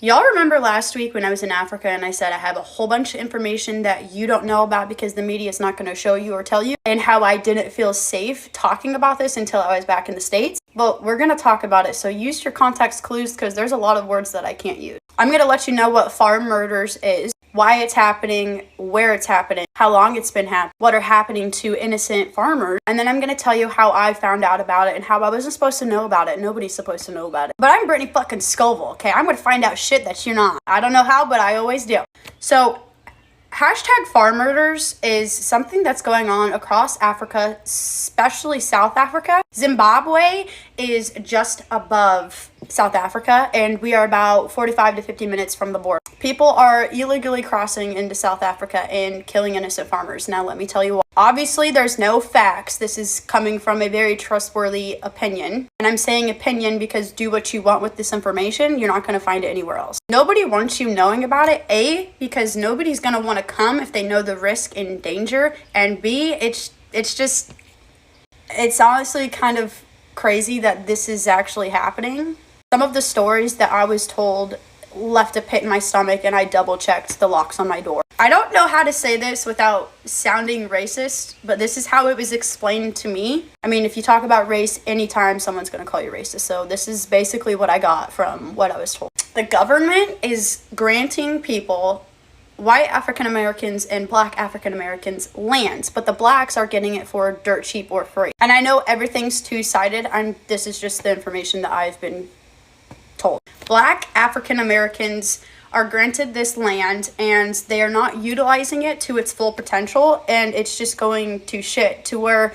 Y'all remember last week when I was in Africa and I said I have a whole bunch of information that you don't know about because the media is not going to show you or tell you, and how I didn't feel safe talking about this until I was back in the States? Well, we're going to talk about it, so use your context clues because there's a lot of words that I can't use. I'm going to let you know what farm murders is, why it's happening, where it's happening, how long it's been happening, what are happening to innocent farmers, and then I'm going to tell you how I found out about it and how I wasn't supposed to know about it. Nobody's supposed to know about it. But I'm Brittany fucking Scoville, okay? I'm going to find out shit that you're not. I don't know how, but I always do. So, hashtag farm murders is something that's going on across Africa, especially South Africa. Zimbabwe is just above South Africa, and we are about 45 to 50 minutes from the border. People are illegally crossing into South Africa and killing innocent farmers. Now, let me tell you what. Obviously, there's no facts. This is coming from a very trustworthy opinion. And I'm saying opinion because do what you want with this information. You're not going to find it anywhere else. Nobody wants you knowing about it. A, because nobody's going to want to come if they know the risk and danger. And B, it's honestly kind of crazy that this is actually happening. Some of the stories that I was told left a pit in my stomach, and I double checked the locks on my door. I don't know how to say this without sounding racist, but this is how it was explained to me. I mean, if you talk about race anytime, someone's going to call you racist. So this is basically what I got from what I was told. The government is granting people, white African Americans and black African Americans, lands, but the blacks are getting it for dirt cheap or free. And I know everything's two-sided. This is just the information that I've been told. Black African Americans are granted this land and they are not utilizing it to its full potential, and it's just going to shit, to where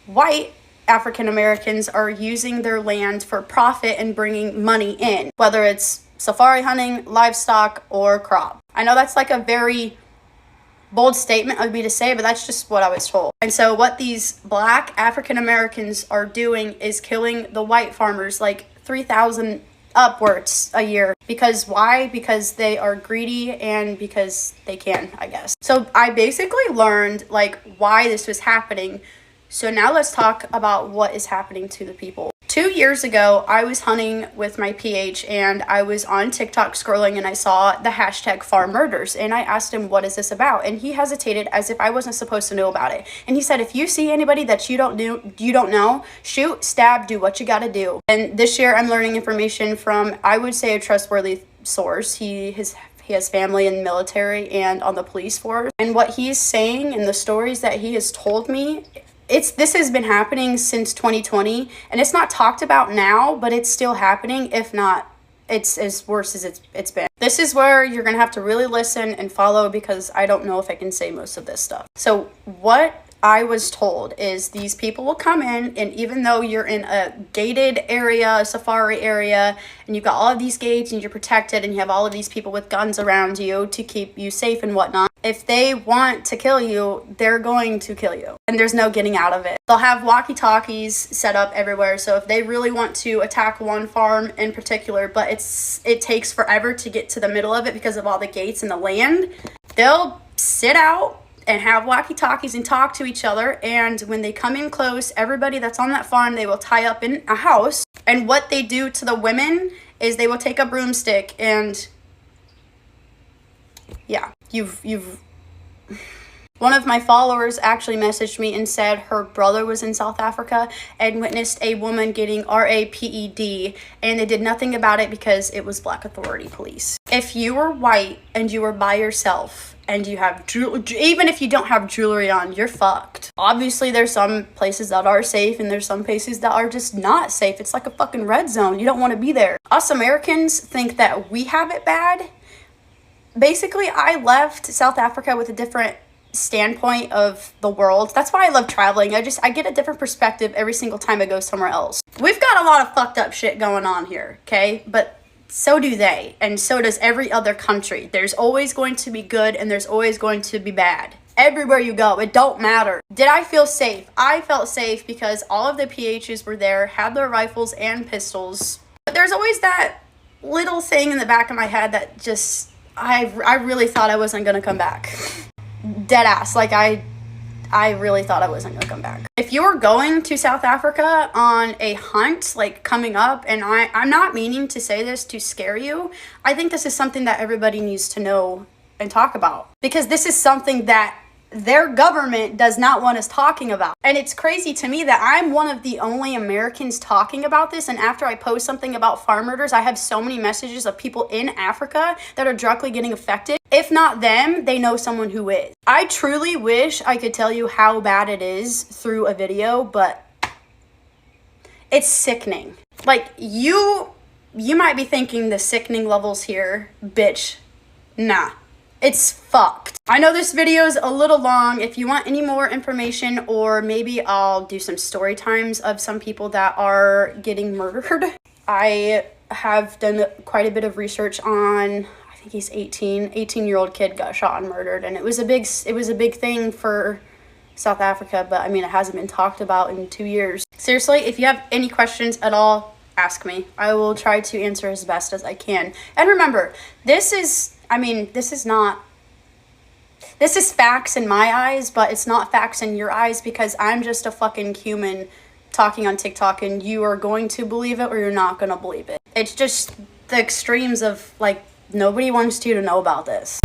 white African Americans are using their land for profit and bringing money in, whether it's safari hunting, livestock, or crop. I know that's like a very bold statement of me to say, but that's just what I was told. And so what these black African Americans are doing is killing the white farmers, like 3,000 upwards a year. Because why? Because they are greedy and because they can, I guess. So I basically learned like why this was happening. So now let's talk about what is happening to the people. 2 years ago, I was hunting with my PH and I was on TikTok scrolling and I saw the hashtag farm murders, and I asked him, what is this about? And he hesitated as if I wasn't supposed to know about it. And he said, if you see anybody that you don't know, shoot, stab, do what you gotta do. And this year I'm learning information from, I would say, a trustworthy source. He has family in the military and on the police force. And what he's saying and the stories that he has told me, this has been happening since 2020, and it's not talked about now, but it's still happening. If not, it's as worse as it's been. This is where you're gonna have to really listen and follow, because I don't know if I can say most of this stuff. So what I was told is these people will come in, and even though you're in a gated area, a safari area, and you've got all of these gates and you're protected and you have all of these people with guns around you to keep you safe and whatnot, if they want to kill you, they're going to kill you. And there's no getting out of it. They'll have walkie-talkies set up everywhere. So if they really want to attack one farm in particular, but it takes forever to get to the middle of it because of all the gates and the land, they'll sit out and have walkie-talkies and talk to each other. And when they come in close, everybody that's on that farm, they will tie up in a house. And what they do to the women is they will take a broomstick and yeah, you've one of my followers actually messaged me and said her brother was in South Africa and witnessed a woman getting RAPED, and they did nothing about it because it was Black Authority Police. If you were white and you were by yourself and you have even if you don't have jewelry on, you're fucked. Obviously, there's some places that are safe and there's some places that are just not safe. It's like a fucking red zone. You don't want to be there. Us Americans think that we have it bad. Basically, I left South Africa with a different standpoint of the world. That's why I love traveling. I get a different perspective every single time I go somewhere else. We've got a lot of fucked up shit going on here, okay? But so do they, and so does every other country. There's always going to be good and there's always going to be bad. Everywhere you go, it don't matter. Did I feel safe? I felt safe because all of the PHs were there, had their rifles and pistols. But there's always that little thing in the back of my head that just, I really thought I wasn't gonna come back. Dead ass. Like I I really thought I wasn't gonna come back. If you're going to South Africa on a hunt, like coming up, and I'm not meaning to say this to scare you, I think this is something that everybody needs to know and talk about. Because this is something that their government does not want us talking about. And it's crazy to me that I'm one of the only Americans talking about this, and after I post something about farm murders, I have so many messages of people in Africa that are directly getting affected. If not them, they know someone who is. I truly wish I could tell you how bad it is through a video, but it's sickening. Like, you might be thinking the sickening levels here, bitch. Nah. It's fucked. I know this video is a little long. If you want any more information, or maybe I'll do some story times of some people that are getting murdered. I have done quite a bit of research on, I think he's 18-year-old kid got shot and murdered, and it was a big thing for South Africa, but I mean, it hasn't been talked about in 2 years. Seriously, if you have any questions at all, ask me. I will try to answer as best as I can. And remember, this is facts in my eyes, but it's not facts in your eyes, because I'm just a fucking human talking on TikTok, and you are going to believe it or you're not going to believe it. It's just the extremes of, like, nobody wants you to know about this.